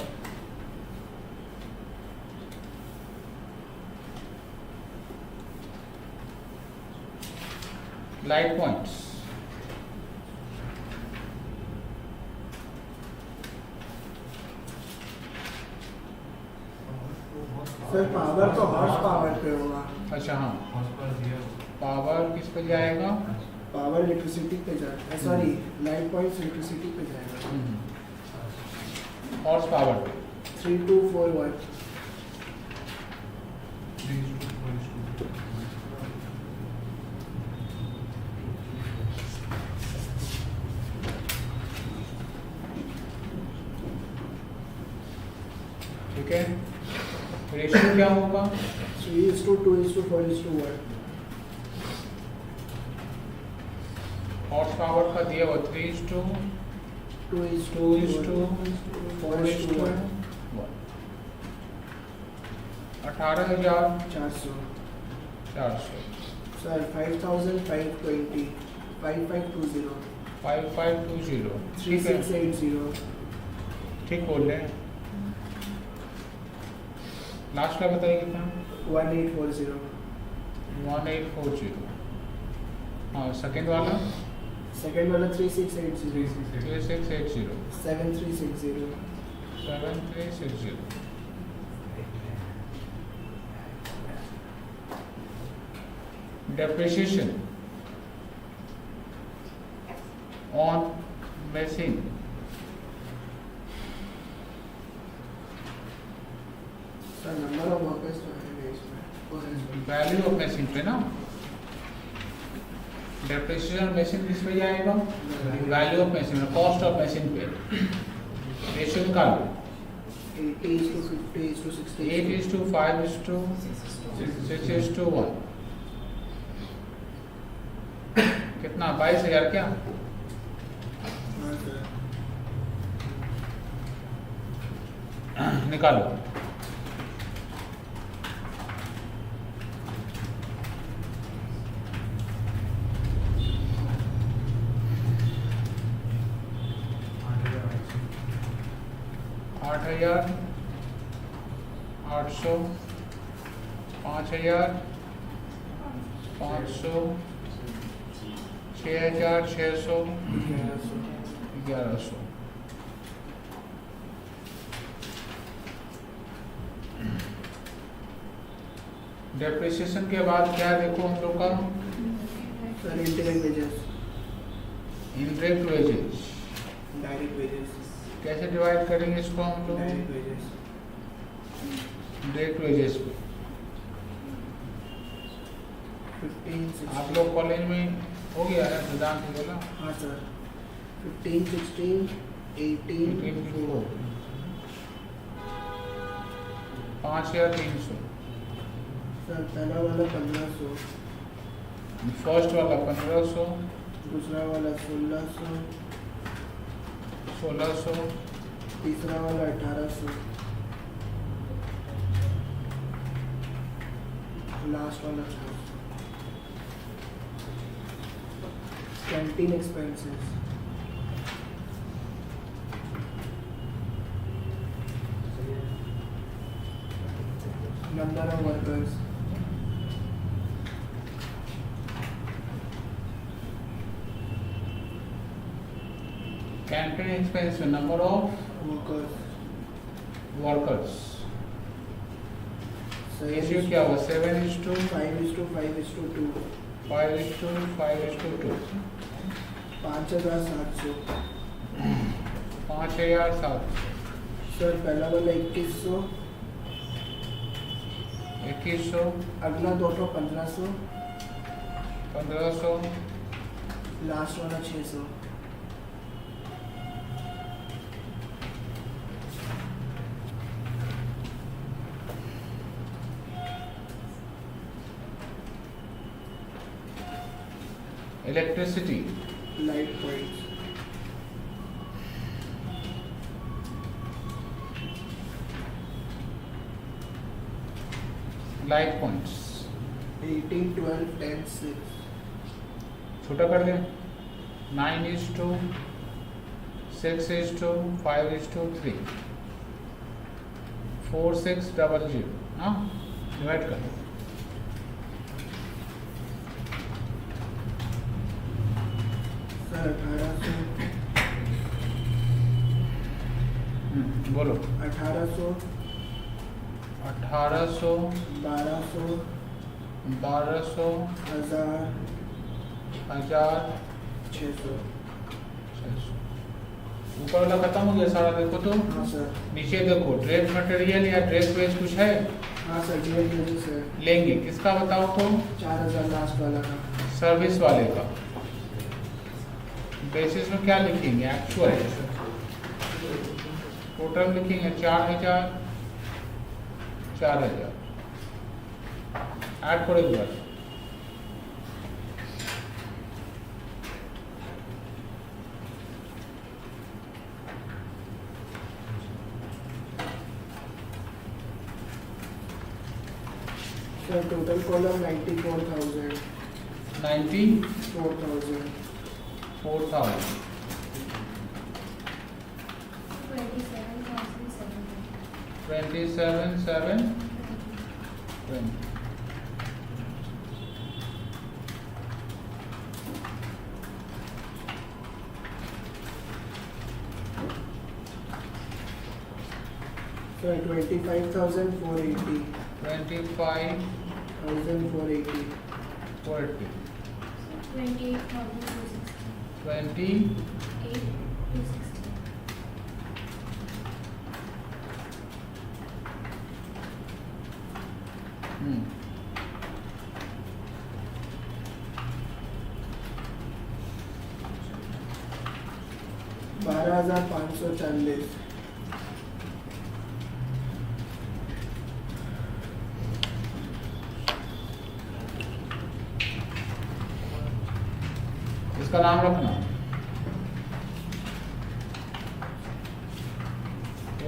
light points sir power तो हॉर्स पावर पे होगा। अच्छा हाँ, पावर किस पे जाएगा? पावर इलेक्ट्रिसिटी पे जाएगा, सॉरी लाइट पॉइंट्स इलेक्ट्रिसिटी पे जाएगा। Horse power 3241। ठीक है। रेशियो क्या होगा? 3:2:4:1। हॉर्स पावर का दिया हुआ 3:2:4:1। 18,400। 400। सर 5,520 5520 5520। ठीक है, 3680 ठीक बोल रहे हैं। लास्ट का बताइए कितना? 1840 1840। हाँ, सेकेंड वाला सेकंड वाला 3680 3680 7360 7360। Depreciation on machine, sir number of workers तो है इसमें। वैल्यू ऑफ मशीन पे ना। डेप्रिसिएशन मशीन किस पे जाएगा? Value of machine, cost of machine पे। रेशियो निकालो। 80:50:60 8:5:6:1। कितना? 22,000 क्या? हाँ सर। निकालो। 5,000, 800, 5,000, 500, 6,600, 1,100। डेप्रिसिएशन के बाद क्या देखो हम लोग का sir internet wages, indirect wages direct wages, कैसे डिवाइड करेंगे इसको हम लोग डायरेक्ट वेजेस, डायरेक्ट वेजेस पे 15, आप लोग कॉलेज में हो गया है सिद्धांत बोला हाँ सर 15, 16, 18, 4 5,300 सर पहला वाला 1500, फर्स्ट वाला 1,500 दूसरा वाला 1600, 1,600 तीसरा वाला 1800, लास्ट वाला 400। Canteen expenses number of workers, canteen expense number of workers workers ratio सही क्या हुआ 7:5:2 5:5:2 5:5:2 5,700 5,700 सर पहला वाला 2100, 2,100 अगला दोनों 1500, 1,500 लास्ट वाला 600। Electricity light points light points 18, 12, 10, 6 छोटा कर दें 9:2 6:2 5:3 4,600 हाँ डिवाइड कर सर 1800, बोलो 1800, 1,800 1200, 1,200 1000, 1,000 600। 600 ऊपर वाला खत्म हो गया सारा देखो तो हाँ सर, नीचे देखो ड्रेस मटेरियल या ड्रेस वेज कुछ है हाँ सर डीएल वेजेस है लेंगे किसका बताओ तो 4000 लास्ट वाला का। सर्विस वाले का बेसिस में क्या लिखेंगे एक्चुअल टोटल लिखेंगे 4,000 4,000 ऐड करो एक बार सर टोटल कॉलम 94,000, 94,000 4,000, 27,720 सर 25,480, 25,480 480, 20 12,540, इसका नाम रखना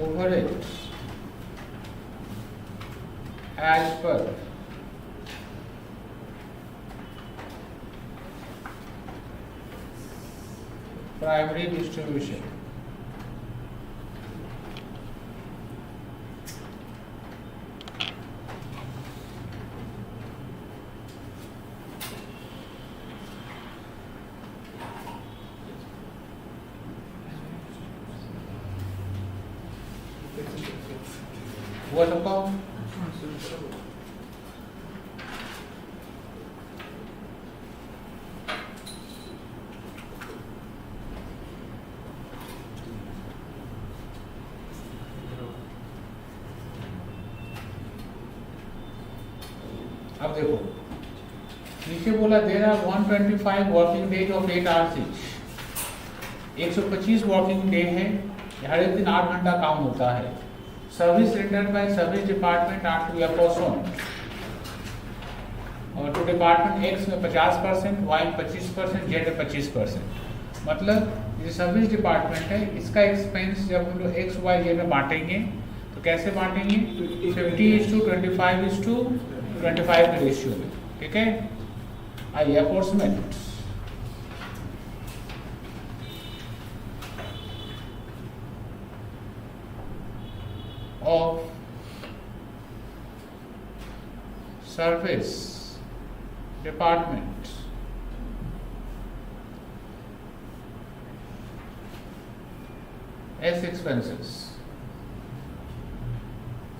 overhead as per primary distribution हुआ सबका? अब देखो नीचे बोला there are 125 working days of 8 hours each. 125 working day है, हर एक दिन 8 घंटा काम होता है। Service rendered by service department are to be apportioned और टू डिपार्टमेंट एक्स में 50%, वाई में 25%, जेड में 25%। मतलब ये सर्विस डिपार्टमेंट है, इसका एक्सपेंस जब हम लोग एक्स वाई जेड में बांटेंगे तो कैसे बांटेंगे? 50:25:25 के रेशियो में। ठीक है, आइए apportionment. Of service department S expenses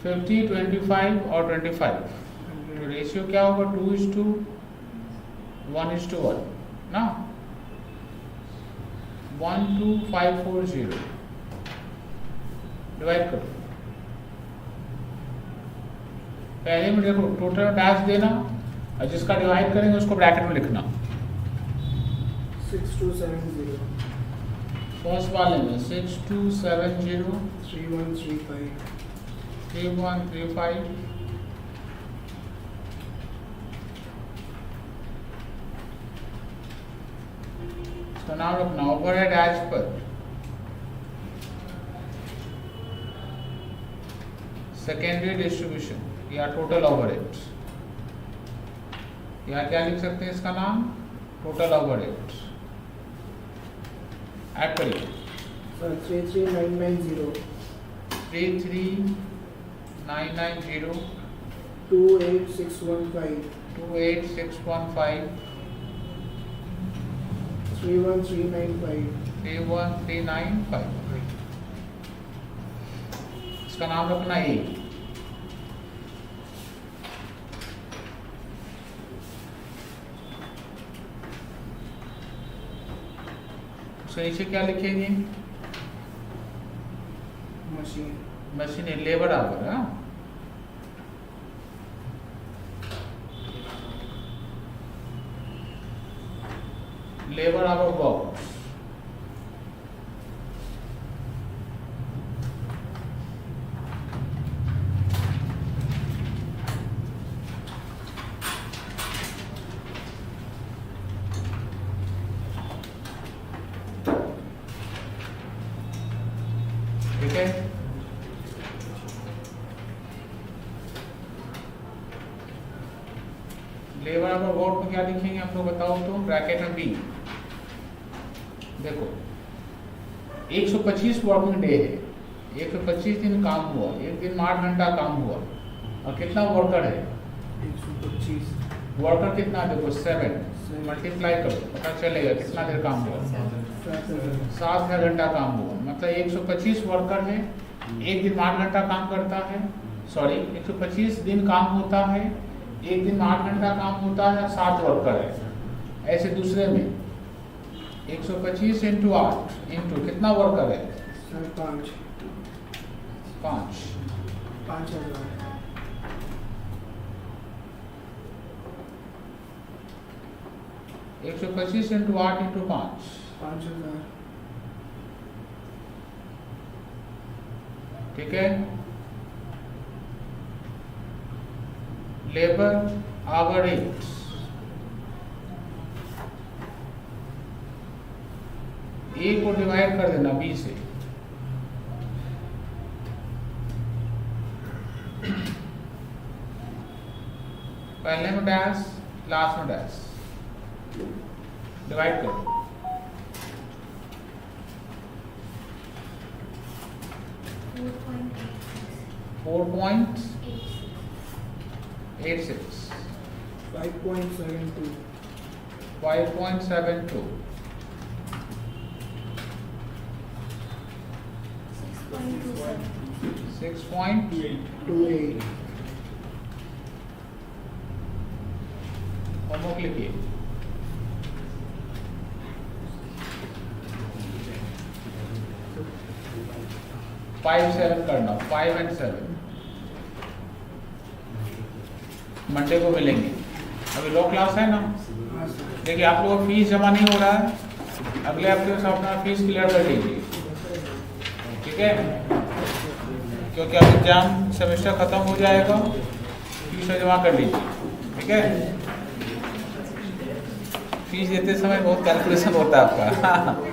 50, 25 और 25। तो रेशियो क्या होगा? 2:1:1 ना, 12540 डिवाइड करो। पहले में देखो टोटल डैश देना और जिसका डिवाइड करेंगे उसको ब्रैकेट में लिखना। 6270 फर्स्ट वाले में 6270 3135 3135 इसका नाम रखना overhead as per secondary distribution या टोटल ओवरहेड, या क्या लिख सकते हैं इसका नाम? Total overhead. ऐड करिए। 33990 33990 28615 28615 31395 31395 इसका नाम रखना ए। उसके नीचे क्या लिखेंगे? Machine machine labour our. हाँ, लेबर आवर वर्क। ठीक है, लेबर आवर वर्क में क्या लिखेंगे हम लोग बताओ तो? ब्रैकेट में बी। देखो 125 वर्किंग डे है, 125 दिन काम हुआ, एक दिन में 8 घंटा काम हुआ और कितना वर्कर है? 125 वर्कर कितना? देखो 7 मल्टीप्लाई करो, पता चलेगा कितना देर काम हुआ। 7 घंटा काम हुआ। मतलब 125 वर्कर है, एक दिन में 8 घंटा काम करता है। सॉरी, 125 दिन काम होता है, एक दिन में 8 घंटा काम होता है, 7 वर्कर है। ऐसे दूसरे में 125 इंटू 8 इंटू कितना वर्कर है? 5 5000 125 इंटू 8 इंटू 5 5000 ठीक है। लेबर आवर रेट ए को डिवाइड कर देना बी से। पहले में डैश, लास्ट में डैश, डिवाइड करो। Four point 4.86 5.72 5.72 6.27 28 होमवर्क लिखिए। फाइव 7 करना, 5 and 7 मंडे को मिलेंगे। अभी लो क्लास है ना, हाँ सर देखिए आप लोगों का फीस जमा नहीं हो रहा है, अगले हफ्ते से अपना फीस क्लियर कर लीजिए, ठीक है? क्योंकि अब एग्जाम सेमेस्टर खत्म हो जाएगा, फीस जमा कर लीजिए, ठीक है? फीस देते समय बहुत कैलकुलेशन होता है आपका।